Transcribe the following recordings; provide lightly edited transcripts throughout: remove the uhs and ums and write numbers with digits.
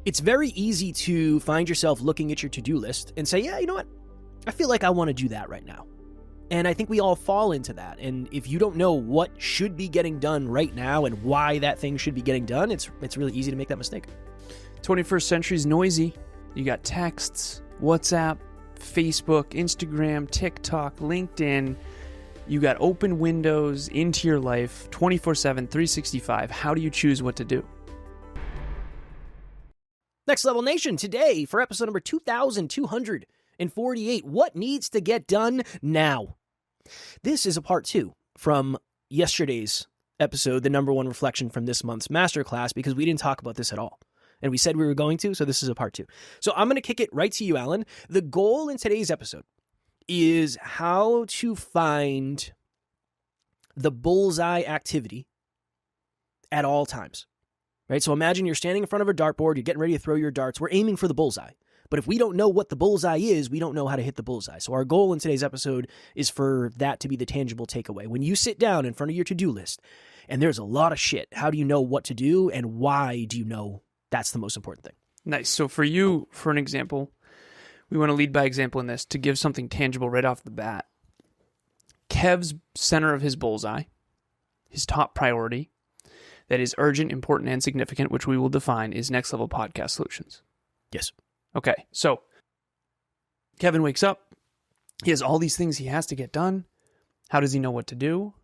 It's very easy to find yourself looking at your to-do list and say, yeah, you know what? I feel like I want to do that right now. And I think we all fall into that. And if you don't know what should be getting done right now and why that thing should be getting done, it's really easy to make that mistake. 21st century's noisy. You got texts, WhatsApp, Facebook, Instagram, TikTok, LinkedIn. You got open windows into your life 24/7, 365. How do you choose what to do? Next Level Nation, today for episode number 2248, what needs to get done now? This is a part 2 from yesterday's episode, the number 1 reflection from this month's masterclass, because we didn't talk about this at all. And we said we were going to, so this is a part 2. So I'm going to kick it right to you, Alan. The goal in today's episode is how to find the bullseye activity at all times. Right? So imagine you're standing in front of a dartboard, you're getting ready to throw your darts, we're aiming for the bullseye. But if we don't know what the bullseye is, we don't know how to hit the bullseye. So our goal in today's episode is for that to be the tangible takeaway. When you sit down in front of your to-do list and there's a lot of shit, how do you know what to do and why do you know that's the most important thing? Nice. So for you, for an example, we want to lead by example in this to give something tangible right off the bat. Kev's center of his bullseye, his top priority, that is urgent, important, and significant, which we will define, is Next Level Podcast Solutions. Yes. Okay, so Kevin wakes up. He has all these things he has to get done. How does he know what to do?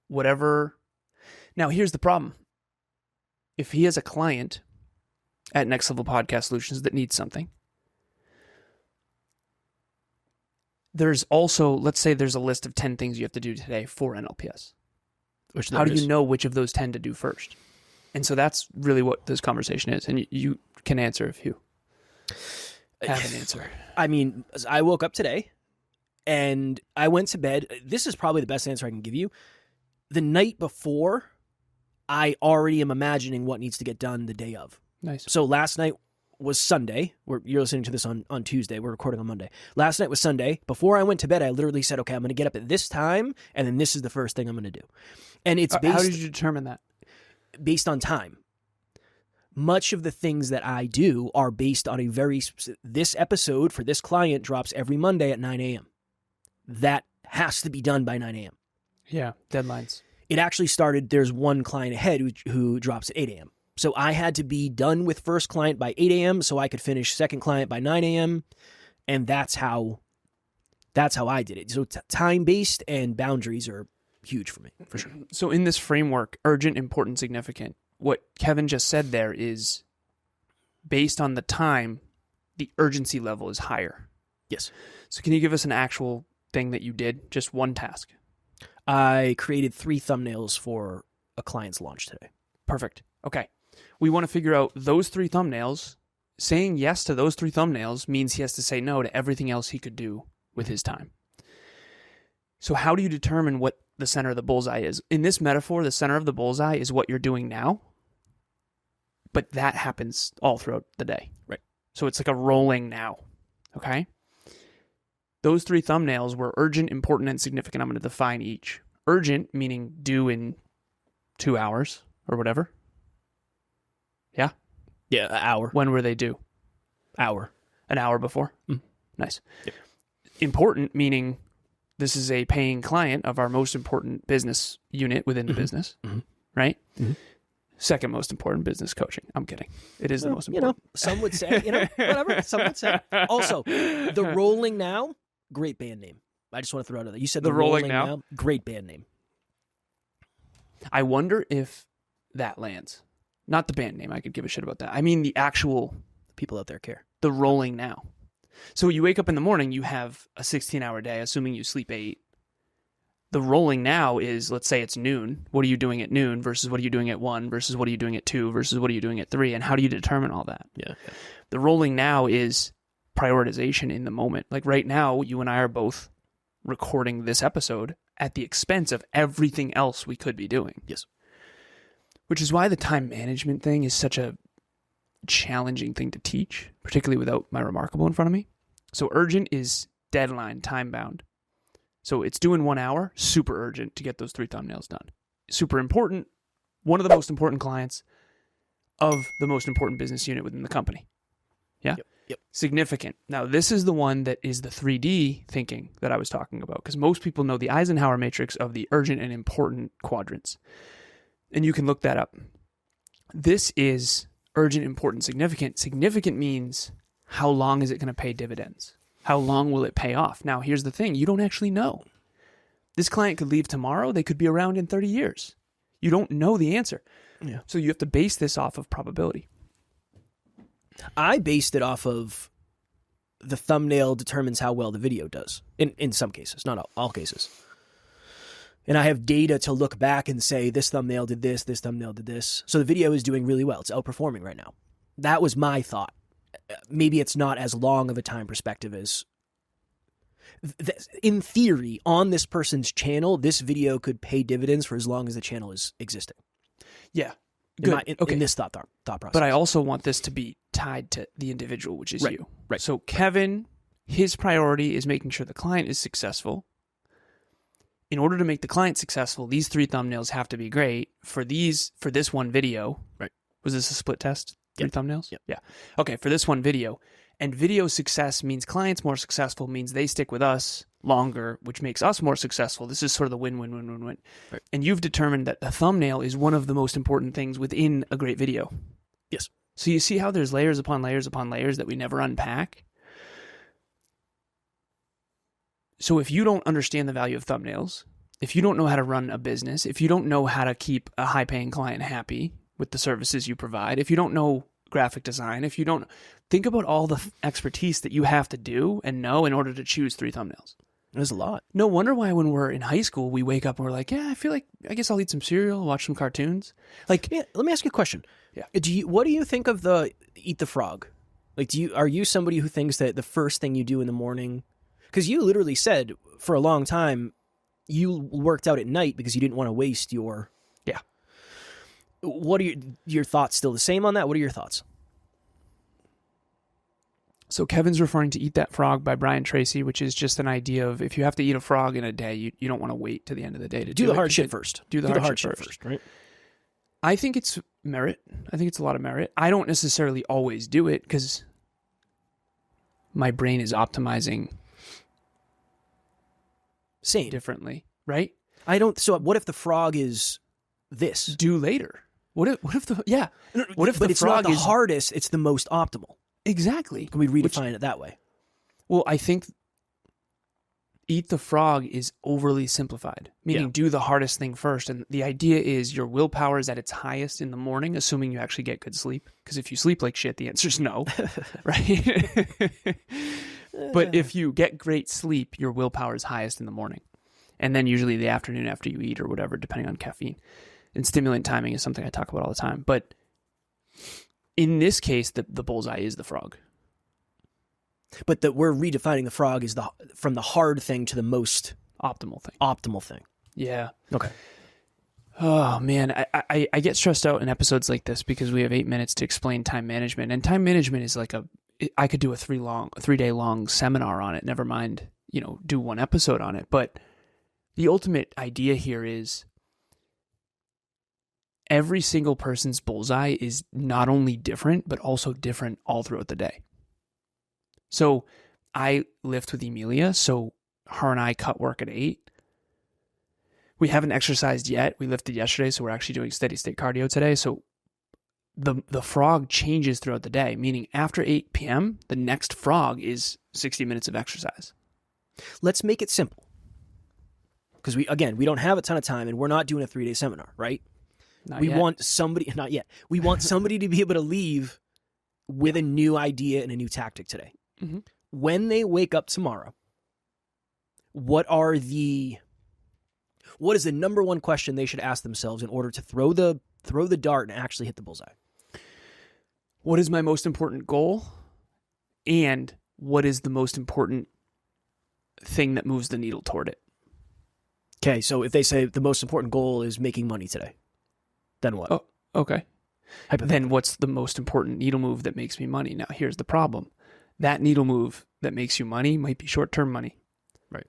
Whatever. Now, here's the problem. If he has a client at Next Level Podcast Solutions that needs something, there's also, let's say there's a list of 10 things you have to do today for NLPS. How do you know which of those 10 to do first? And so that's really what this conversation is. And you can answer if you have an answer. I mean, I woke up today and I went to bed. This is probably the best answer I can give you. The night before, I already am imagining what needs to get done the day of. Nice. So last night was Sunday. You're listening to this on Tuesday. We're recording on Monday. Last night was Sunday. Before I went to bed, I literally said, okay, I'm going to get up at this time, and then this is the first thing I'm going to do. And it's based... How did you determine that? Based on time. Much of the things that I do are based on this episode for this client drops every Monday at 9 a.m. That has to be done by 9 a.m. Yeah, deadlines. It actually started, there's one client ahead who drops at 8 a.m. So I had to be done with first client by 8 a.m. so I could finish second client by 9 a.m. And that's how I did it. So time-based and boundaries are huge for me, for sure. So in this framework, urgent, important, significant, what Kevin just said there is based on the time, the urgency level is higher. Yes. So can you give us an actual thing that you did? Just one task. I created 3 thumbnails for a client's launch today. Perfect. Okay. We want to figure out those 3 thumbnails. Saying yes to those 3 thumbnails means he has to say no to everything else he could do with his time. So how do you determine what the center of the bullseye is? In this metaphor, the center of the bullseye is what you're doing now, but that happens all throughout the day. Right. So it's like a rolling now. Okay? Those 3 thumbnails were urgent, important, and significant. I'm going to define each. Urgent, meaning due in 2 hours or whatever. Yeah? Yeah, an hour. When were they due? Hour. An hour before? Nice. Yep. Important, meaning this is a paying client of our most important business unit within the business, right? Mm-hmm. Second most important, business coaching. I'm kidding. It is the most important. Some would say, whatever. Some would say. Also, the Rolling Now, great band name. I just want to throw it out there. You said the Rolling Now, great band name. I wonder if that lands. Not the band name. I could give a shit about that. I mean the actual... People out there care. The Rolling Now. So you wake up in the morning, you have a 16-hour day, assuming you sleep 8. The rolling now is, let's say it's noon. What are you doing at noon versus what are you doing at 1 versus what are you doing at 2 versus what are you doing at 3? And how do you determine all that? Yeah. The rolling now is prioritization in the moment. Like right now, you and I are both recording this episode at the expense of everything else we could be doing. Yes. Which is why the time management thing is such a challenging thing to teach, particularly without my Remarkable in front of me. So urgent is deadline, time bound. So it's due in 1 hour, super urgent to get those 3 thumbnails done. Super important, one of the most important clients, of the most important business unit within the company. Yeah? Yep. Significant. Now, this is the one that is the 3D thinking that I was talking about, because most people know the Eisenhower matrix of the urgent and important quadrants. And you can look that up. This is urgent, important, significant. Significant means how long is it going to pay dividends? How long will it pay off? Now, here's the thing. You don't actually know. This client could leave tomorrow. They could be around in 30 years. You don't know the answer. Yeah. So you have to base this off of probability. I based it off of the thumbnail determines how well the video does. In some cases, not all cases. And I have data to look back and say, this thumbnail did this thumbnail did this. So the video is doing really well. It's outperforming right now. That was my thought. Maybe it's not as long of a time perspective as... In theory, on this person's channel, this video could pay dividends for as long as the channel is existing. Yeah. In this thought process. But I also want this to be tied to the individual, which is you. Right. So Kevin, his priority is making sure the client is successful. In order to make the client successful, these 3 thumbnails have to be great. For this one video, right? Was this a split test? 3 thumbnails? Yep. Yeah. Okay, for this one video. And video success means clients more successful, means they stick with us longer, which makes us more successful. This is sort of the win-win-win-win-win. Right. And you've determined that the thumbnail is one of the most important things within a great video. Yes. So you see how there's layers upon layers upon layers that we never unpack? So if you don't understand the value of thumbnails, if you don't know how to run a business, if you don't know how to keep a high-paying client happy with the services you provide, if you don't know graphic design, if you don't think about all the expertise that you have to do and know in order to choose 3 thumbnails. There's a lot. No wonder why when we're in high school, we wake up and we're like, yeah, I guess I'll eat some cereal, watch some cartoons. Like, yeah, let me ask you a question. Yeah. What do you think of the eat the frog? Like, are you somebody who thinks that the first thing you do in the morning, because you literally said for a long time, you worked out at night because you didn't want to waste your... Yeah. What are your thoughts still the same on that? What are your thoughts? So Kevin's referring to Eat That Frog by Brian Tracy, which is just an idea of if you have to eat a frog in a day, you don't want to wait to the end of the day to do the hard shit first. Do the hard shit first, right? I think it's merit. I think it's a lot of merit. I don't necessarily always do it because my brain is optimizing differently, right? So what if the frog is this? Do later. What if the it's frog not the hardest, it's the most optimal. Exactly. Can we redefine it that way? Well, I think Eat the Frog is overly simplified, meaning do the hardest thing first. And the idea is your willpower is at its highest in the morning, assuming you actually get good sleep. Because if you sleep like shit, the answer is no, right? But if you get great sleep, your willpower is highest in the morning. And then usually the afternoon after you eat or whatever, depending on caffeine. And stimulant timing is something I talk about all the time. But in this case, the bullseye is the frog. But we're redefining the frog is from the hard thing to the most optimal thing. Yeah. Okay. Oh man, I get stressed out in episodes like this because we have 8 minutes to explain time management, and time management is like I could do a 3-day long seminar on it. Never mind, do one episode on it. But the ultimate idea here is every single person's bullseye is not only different, but also different all throughout the day. So I lift with Emilia, so her and I cut work at 8. We haven't exercised yet. We lifted yesterday, so we're actually doing steady state cardio today. So the frog changes throughout the day, meaning after 8 p.m., the next frog is 60 minutes of exercise. Let's make it simple. Because we don't have a ton of time and we're not doing a 3-day seminar, right? Not yet. Not yet. We want somebody to be able to leave with a new idea and a new tactic today. Mm-hmm. When they wake up tomorrow, what is the number one question they should ask themselves in order to throw the dart and actually hit the bullseye? What is my most important goal? And what is the most important thing that moves the needle toward it? Okay, so if they say the most important goal is making money today, then what? Oh, okay. Then what's the most important needle move that makes me money? Now, here's the problem. That needle move that makes you money might be short-term money. Right.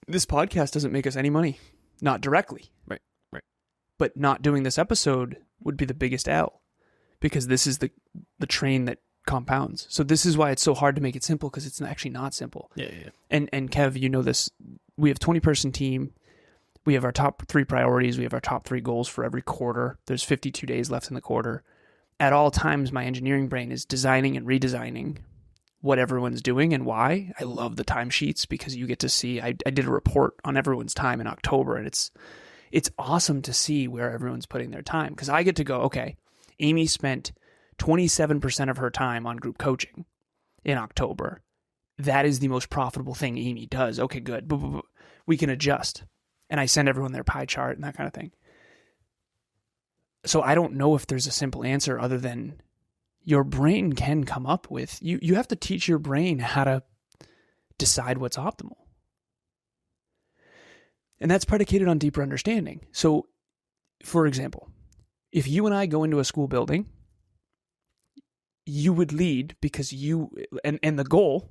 This podcast doesn't make us any money. Not directly. Right. But not doing this episode would be the biggest L. because this is the train that compounds. So this is why it's so hard to make it simple, because it's actually not simple. Yeah. And Kev, you know this, we have 20-person team. We have our top 3 priorities. We have our top 3 goals for every quarter. There's 52 days left in the quarter. At all times, my engineering brain is designing and redesigning what everyone's doing and why. I love the timesheets because you get to see, I did a report on everyone's time in October, and it's awesome to see where everyone's putting their time, because I get to go, okay, Amy spent 27% of her time on group coaching in October. That is the most profitable thing Amy does. Okay, good. We can adjust. And I send everyone their pie chart and that kind of thing. So I don't know if there's a simple answer other than your brain can come up with, you have to teach your brain how to decide what's optimal. And that's predicated on deeper understanding. So, for example, if you and I go into a school building, you would lead because and the goal,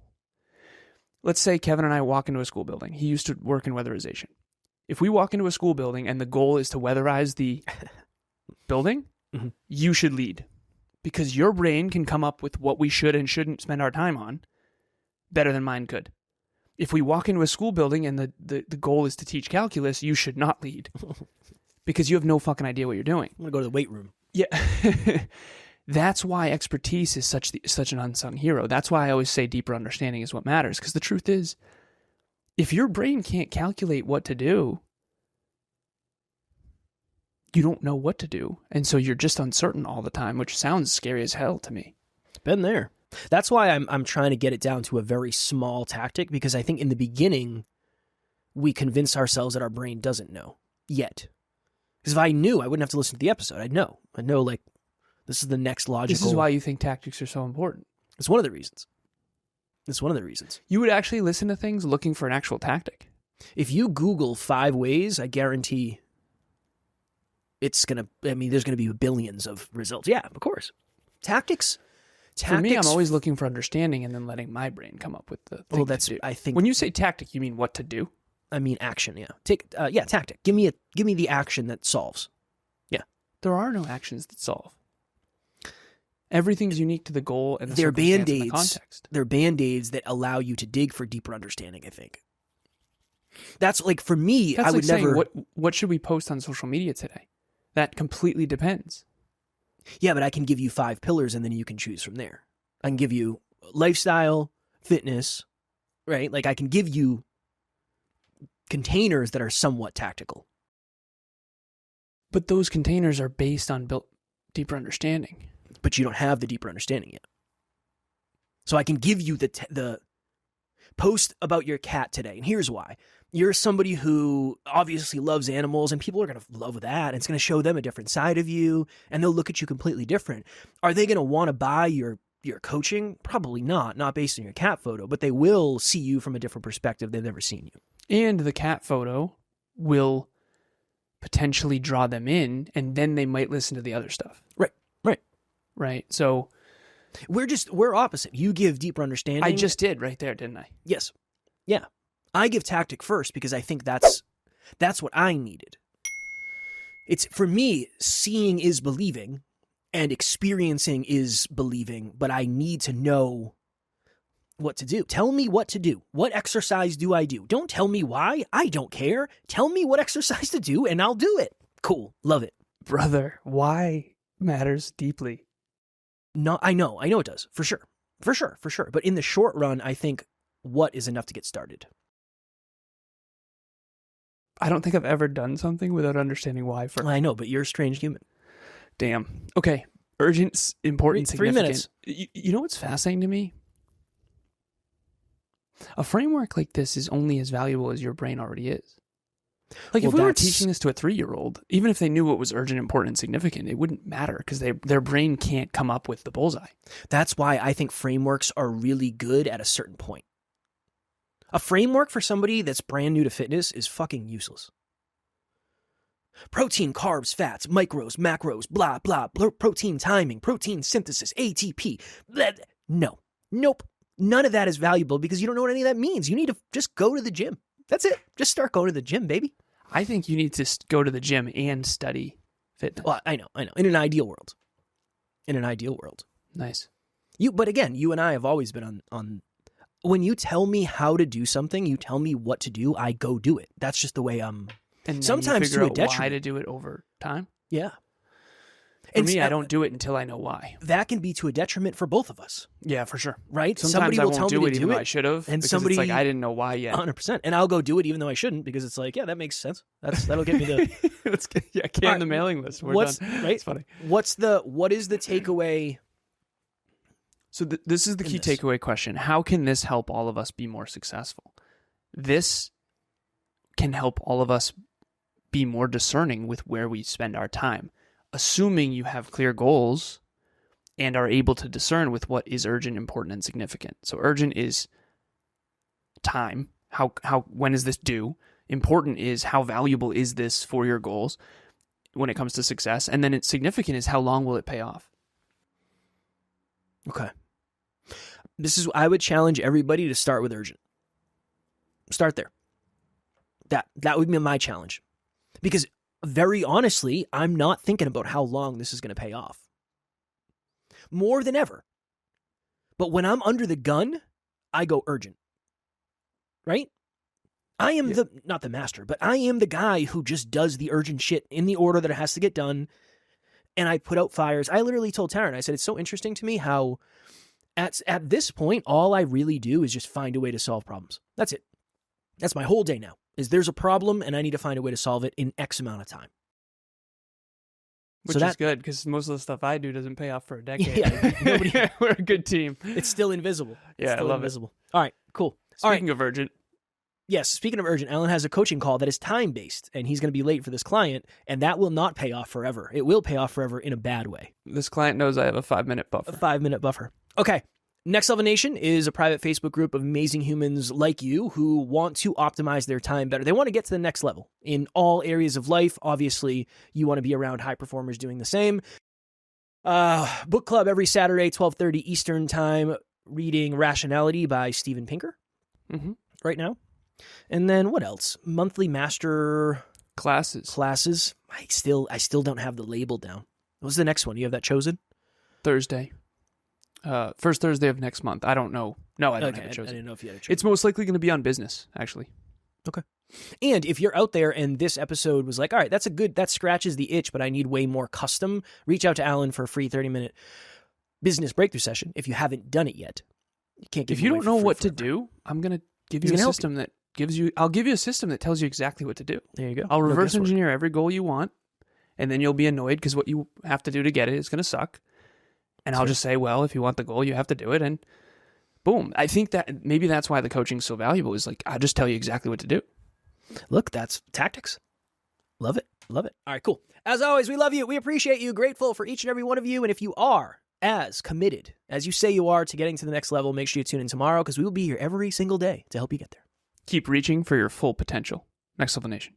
let's say Kevin and I walk into a school building. He used to work in weatherization. If we walk into a school building and the goal is to weatherize the building, mm-hmm. You should lead, because your brain can come up with what we should and shouldn't spend our time on better than mine could. If we walk into a school building and the goal is to teach calculus, you should not lead because you have no fucking idea what you're doing. I'm going to go to the weight room. Yeah. That's why expertise is such an unsung hero. That's why I always say deeper understanding is what matters, because the truth is, if your brain can't calculate what to do, you don't know what to do. And so you're just uncertain all the time, which sounds scary as hell to me. Been there. That's why I'm trying to get it down to a very small tactic, because I think in the beginning, we convince ourselves that our brain doesn't know yet. Because if I knew, I wouldn't have to listen to the episode. I'd know, like, this is the next logical. This is why you think tactics are so important. It's one of the reasons. You would actually listen to things looking for an actual tactic. If you Google 5 ways, I guarantee there's going to be billions of results. Yeah, of course. Tactics. For me, I'm always looking for understanding and then letting my brain come up with the thing. Well, that's, I think. When you say tactic, you mean what to do? I mean action, yeah. Tactic. Give me the action that solves. Yeah. There are no actions that solve. Everything's unique to the goal and the they're circumstance and the Band-Aids. context. They're Band-Aids that allow you to dig for deeper understanding, I think. That's like, for me, That's I like would saying, never... What should we post on social media today? That completely depends. Yeah, but I can give you 5 pillars and then you can choose from there. I can give you lifestyle, fitness, right? Like, I can give you containers that are somewhat tactical. But those containers are based on deeper understanding. But you don't have the deeper understanding yet. So I can give you the post about your cat today. And here's why. You're somebody who obviously loves animals, and people are going to love that. And it's going to show them a different side of you, and they'll look at you completely different. Are they going to want to buy your coaching? Probably not based on your cat photo, but they will see you from a different perspective. They've never seen you. And the cat photo will potentially draw them in, and then they might listen to the other stuff. Right. So we're opposite. You give deeper understanding. I just did right there, didn't I? Yes. Yeah. I give tactic first because I think that's what I needed. It's, for me, seeing is believing and experiencing is believing, but I need to know what to do. Tell me what to do. What exercise do I do? Don't tell me why. I don't care. Tell me what exercise to do and I'll do it. Cool. Love it. Brother, why matters deeply. No, I know it does, for sure. But in the short run, I think what is enough to get started. I don't think I've ever done something without understanding why first. I know, but you're a strange human. Damn. Okay. Urgent, important, 3 significant. minutes. You know what's fascinating to me? A framework like this is only as valuable as your brain already is. Like, if we were teaching this to a 3-year-old, even if they knew what was urgent, important, and significant, it wouldn't matter because their brain can't come up with the bullseye. That's why I think frameworks are really good at a certain point. A framework for somebody that's brand new to fitness is fucking useless. Protein, carbs, fats, micros, macros, blah, blah, protein timing, protein synthesis, ATP. Blah. No. Nope. None of that is valuable because you don't know what any of that means. You need to just go to the gym. That's it. Just start going to the gym, baby. I think you need to go to the gym and study fitness. Well, I know. In an ideal world. in an ideal world. Nice. But again, you and I have always been on when you tell me how to do something, you tell me what to do, I go do it. That's just the way I'm. And sometimes you figure to a out detriment. why to do it over time. Yeah. For me, I don't do it until I know why. That can be to a detriment for both of us. Yeah, for sure. Right? Sometimes somebody I will won't tell do me it to even do though it, I should have. and Because somebody, it's like I didn't know why yet. 100%. And I'll go do it even though I shouldn't because it's like, yeah, that makes sense. That'll get me the. Let's get on the mailing list. We're done. Right? It's funny. What is the takeaway? So this is the key takeaway question. How can this help all of us be more successful? This can help all of us be more discerning with where we spend our time, assuming you have clear goals and are able to discern with what is urgent, important, and significant. So urgent is time. When is this due? Important is how valuable is this for your goals when it comes to success? And then it's significant is how long will it pay off? Okay. I would challenge everybody to start with urgent. Start there. That would be my challenge. Because very honestly, I'm not thinking about how long this is going to pay off. More than ever. But when I'm under the gun, I go urgent. Right? I am not the master, but I am the guy who just does the urgent shit in the order that it has to get done. And I put out fires. I literally told Taryn, I said, it's so interesting to me how at this point, all I really do is just find a way to solve problems. That's it. That's my whole day now, is there's a problem and I need to find a way to solve it in X amount of time. Which is good, because most of the stuff I do doesn't pay off for a decade. Yeah, we're a good team. It's still invisible. I love invisible. All right, cool. Speaking of urgent. Yes, speaking of urgent, Alan has a coaching call that is time-based, and he's going to be late for this client, and that will not pay off forever. It will pay off forever in a bad way. This client knows I have a 5-minute buffer. A 5-minute buffer. Okay. Next Level Nation is a private Facebook group of amazing humans like you who want to optimize their time better. They want to get to the next level in all areas of life. Obviously, you want to be around high performers doing the same. Book club every Saturday, 12:30 Eastern Time, reading Rationality by Steven Pinker right now. And then what else? Monthly master classes. I still don't have the label down. What's the next one? You have that chosen? Thursday. First Thursday of next month. I don't know. No, I don't have it chosen. I didn't know if you had it chosen. It's most likely going to be on business, actually. Okay. And if you're out there and this episode was like, all right, that scratches the itch, but I need way more custom, reach out to Alan for a free 30-minute business breakthrough session if you haven't done it yet. You can't give If you don't know what to do, I'm going to give you a system that I'll give you a system that tells you exactly what to do. There you go. I'll reverse engineer every goal you want, and then you'll be annoyed because what you have to do to get it is going to suck. And I'll just say, well, if you want the goal, you have to do it. And boom. I think that maybe that's why the coaching's so valuable, is like, I'll just tell you exactly what to do. Look, that's tactics. Love it. Love it. All right, cool. As always, we love you. We appreciate you. Grateful for each and every one of you. And if you are as committed as you say you are to getting to the next level, make sure you tune in tomorrow because we will be here every single day to help you get there. Keep reaching for your full potential. Next Level Nation.